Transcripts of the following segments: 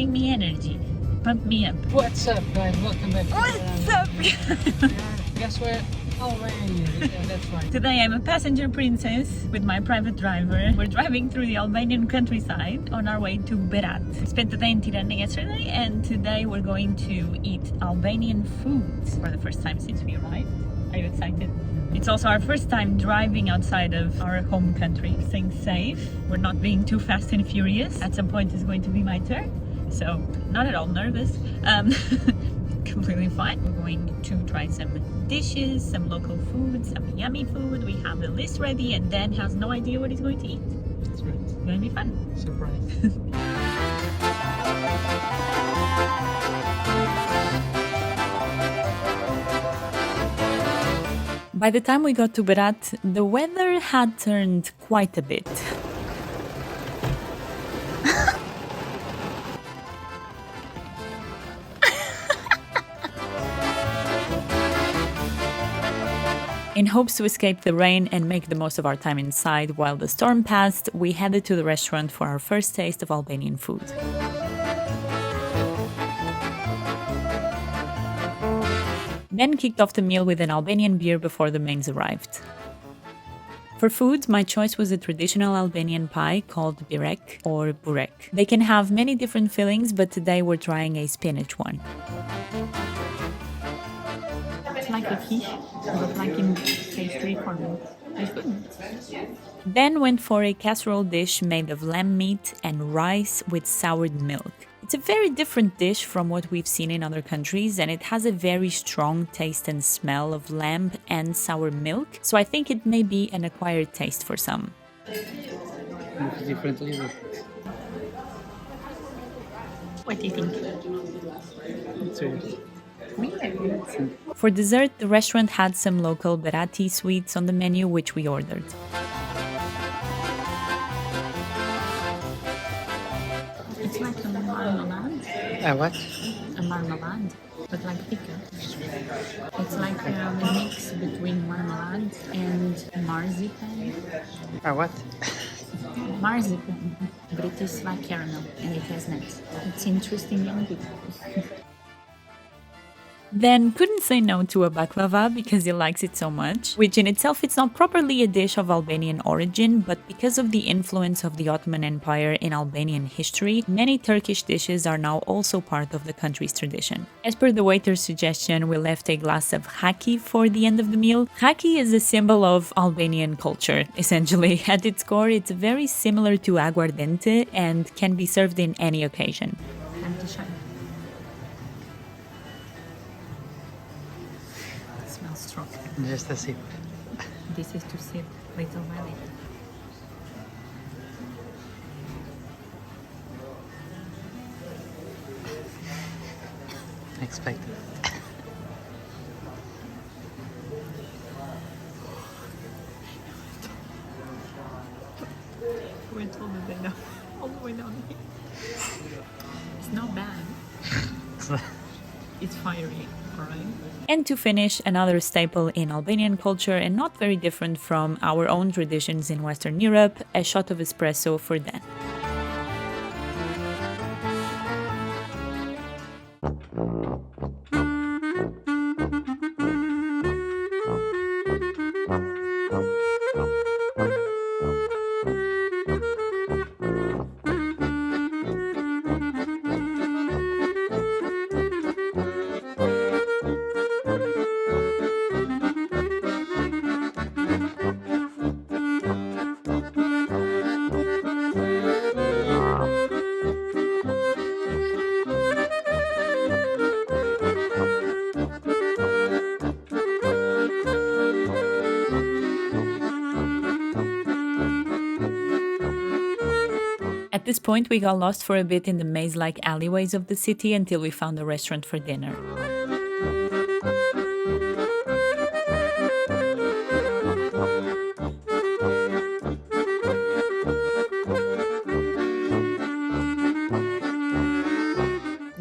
bring me energy, pump me up. What's up, guys? Welcome back. What's up? Guess where? Albania. Yeah, that's right. Today I'm a passenger princess with my private driver. We're driving through the Albanian countryside on our way to Berat. Spent the day in Tirana yesterday, and today we're going to eat Albanian foods for the first time since we arrived. Are you excited? It's also our first time driving outside of our home country. Staying safe. We're not being too fast and furious. At some point it's going to be my turn, so not at all nervous. Completely fine. We're going to try some dishes, some local food, some yummy food. We have the list ready, and Dan has no idea what he's going to eat. That's right. It's going to be fun. Surprise. By the time we got to Berat, the weather had turned quite a bit. In hopes to escape the rain and make the most of our time inside while the storm passed, we headed to the restaurant for our first taste of Albanian food. Ben kicked off the meal with an Albanian beer before the mains arrived. For food, my choice was a traditional Albanian pie called Berat or burek. They can have many different fillings, but today we're trying a spinach one. It's like a quiche, but like in pastry form. It's good. Then went for a casserole dish made of lamb meat and rice with soured milk. It's a very different dish from what we've seen in other countries, and it has a very strong taste and smell of lamb and sour milk, so I think it may be an acquired taste for some. Looks differently. What do you think? It's weird. For dessert, the restaurant had some local Berati sweets on the menu, which we ordered. It's like a marmalade. A what? A marmalade, but like thicker. It's like a mix between marmalade and marzipan. A what? Marzipan, but it tastes like caramel and it has nuts. It's interesting and good. Then couldn't say no to a baklava because he likes it so much, which in itself it's not properly a dish of Albanian origin, but because of the influence of the Ottoman Empire in Albanian history, many Turkish dishes are now also part of the country's tradition. As per the waiter's suggestion, we left a glass of Raki for the end of the meal. Raki is a symbol of Albanian culture, essentially. At its core, it's very similar to aguardente and can be served in any occasion. Time to shine. Strong. Just a sip. This is to sip little by little. Expected. We're told that they know all the way down here. It's not bad. It's fiery, alright? And to finish, another staple in Albanian culture and not very different from our own traditions in Western Europe, a shot of espresso for Dan. At this point, we got lost for a bit in the maze-like alleyways of the city until we found a restaurant for dinner.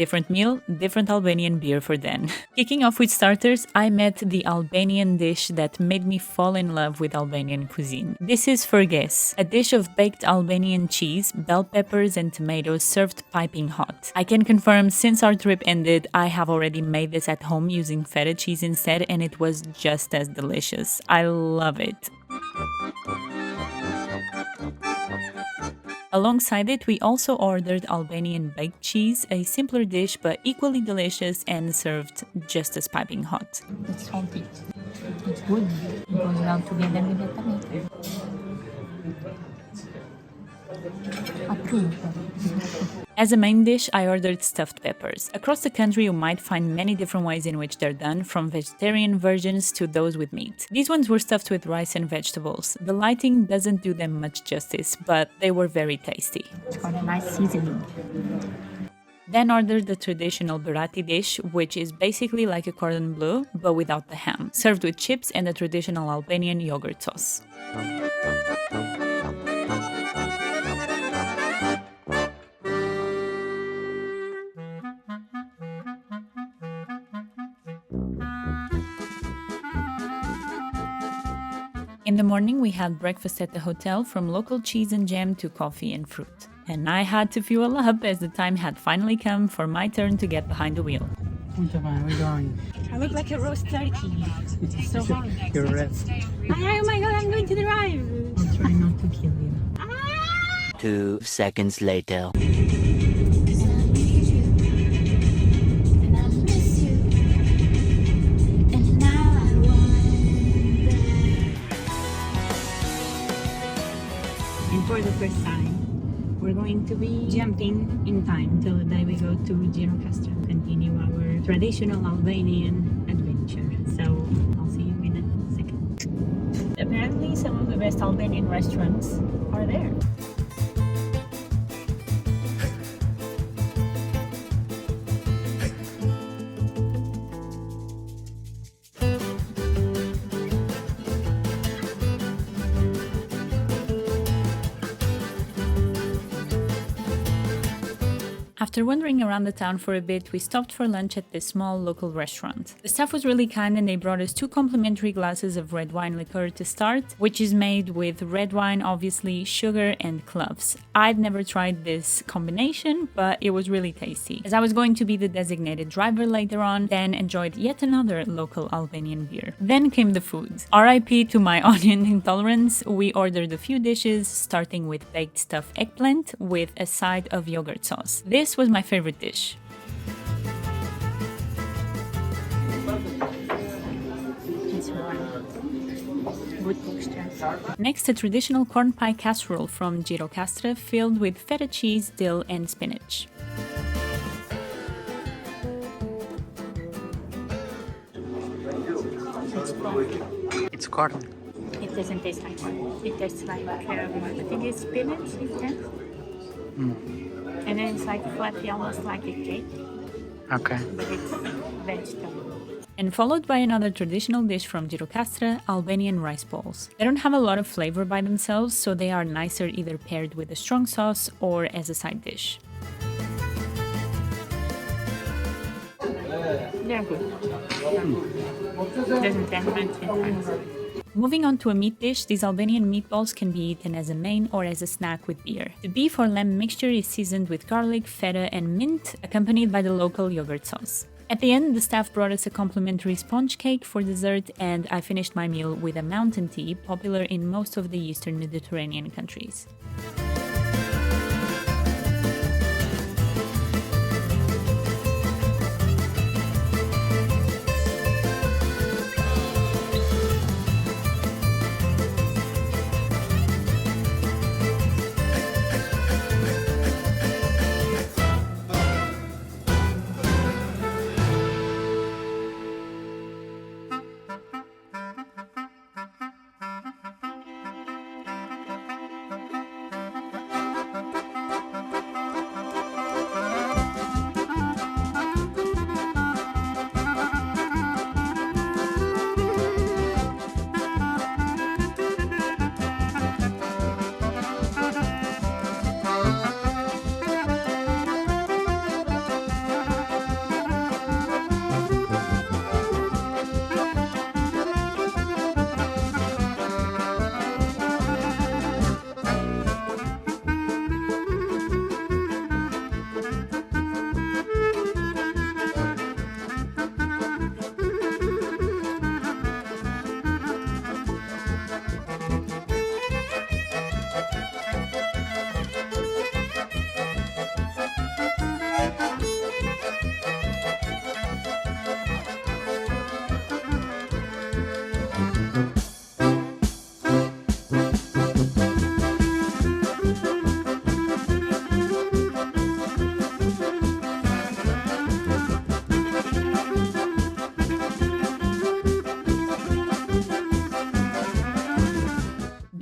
Different meal, different Albanian beer for then. Kicking off with starters, I met the Albanian dish that made me fall in love with Albanian cuisine. This is fërges, a dish of baked Albanian cheese, bell peppers and tomatoes served piping hot. I can confirm since our trip ended, I have already made this at home using feta cheese instead and it was just as delicious. I love it. Alongside it, we also ordered Albanian baked cheese, a simpler dish but equally delicious and served just as piping hot. It's salty. It's good. It goes well together with the tomato. As a main dish, I ordered stuffed peppers. Across the country, you might find many different ways in which they're done, from vegetarian versions to those with meat. These ones were stuffed with rice and vegetables. The lighting doesn't do them much justice, but they were very tasty. It's got a nice seasoning. Then ordered the traditional Berati dish, which is basically like a cordon bleu, but without the ham, served with chips and a traditional Albanian yogurt sauce. In the morning, we had breakfast at the hotel, from local cheese and jam to coffee and fruit. And I had to fuel up as the time had finally come for my turn to get behind the wheel. We're going. I look like a roast turkey. So hot. You're red. Oh my god, I'm going to drive! I'll try not to kill you. 2 seconds later. And for the first time, we're going to be jumping in time till the day we go to Gjirokaster and continue our traditional Albanian adventure. So I'll see you in a second. Apparently some of the best Albanian restaurants are there. After wandering around the town for a bit, we stopped for lunch at this small local restaurant. The staff was really kind and they brought us 2 complimentary glasses of red wine liqueur to start, which is made with red wine, obviously, sugar and cloves. I'd never tried this combination, but it was really tasty. As I was going to be the designated driver later on, then enjoyed yet another local Albanian beer. Then came the food. RIP to my onion intolerance, we ordered a few dishes, starting with baked stuffed eggplant with a side of yogurt sauce. This was my favorite dish. It's warm. Good texture. Next, a traditional corn pie casserole from Gjirokaster filled with feta cheese, dill and spinach. It's corn. It doesn't taste like corn. It tastes like, I think it's spinach, is that? And then it's like fluffy, almost like a cake, Okay. but it's vegetable. And followed by another traditional dish from Gjirokaster, Albanian rice balls. They don't have a lot of flavor by themselves, so they are nicer either paired with a strong sauce or as a side dish. They're good. Doesn't taste much inside. Moving on to a meat dish, these Albanian meatballs can be eaten as a main or as a snack with beer. The beef or lamb mixture is seasoned with garlic, feta and mint, accompanied by the local yogurt sauce. At the end, the staff brought us a complimentary sponge cake for dessert, and I finished my meal with a mountain tea, popular in most of the Eastern Mediterranean countries.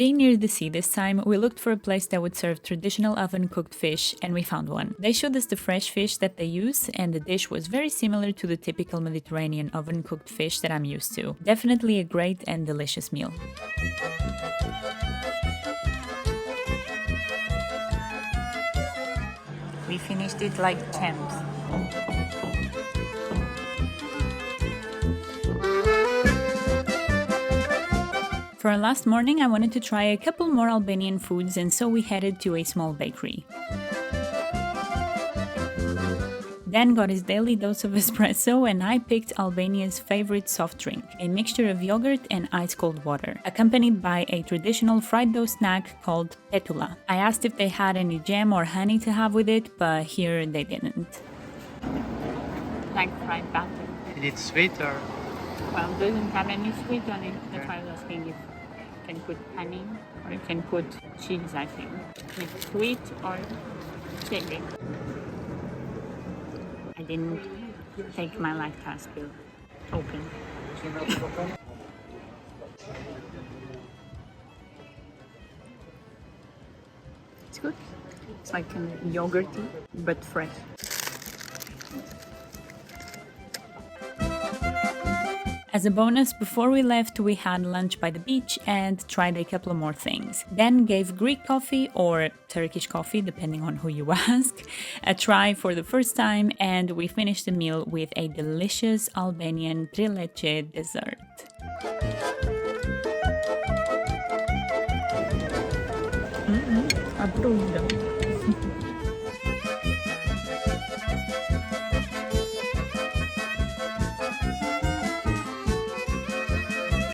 Being near the sea this time, we looked for a place that would serve traditional oven-cooked fish, and we found one. They showed us the fresh fish that they use, and the dish was very similar to the typical Mediterranean oven-cooked fish that I'm used to. Definitely a great and delicious meal. We finished it like champs. For our last morning, I wanted to try a couple more Albanian foods, and so we headed to a small bakery. Dan got his daily dose of espresso, and I picked Albania's favorite soft drink, a mixture of yogurt and ice-cold water, accompanied by a traditional fried dough snack called petula. I asked if they had any jam or honey to have with it, but here they didn't. Like fried batter. It's sweeter. Well, it doesn't have any sweet on it. That's why I was asking if you can put honey or you can put cheese, I think. It's sweet or savory. I didn't take my lactose pill open. It's good. It's like yogurty, but fresh. As a bonus, before we left, we had lunch by the beach and tried a couple of more things. Dan gave Greek coffee, or Turkish coffee, depending on who you ask, a try for the first time, and we finished the meal with a delicious Albanian trileçe dessert. Approved.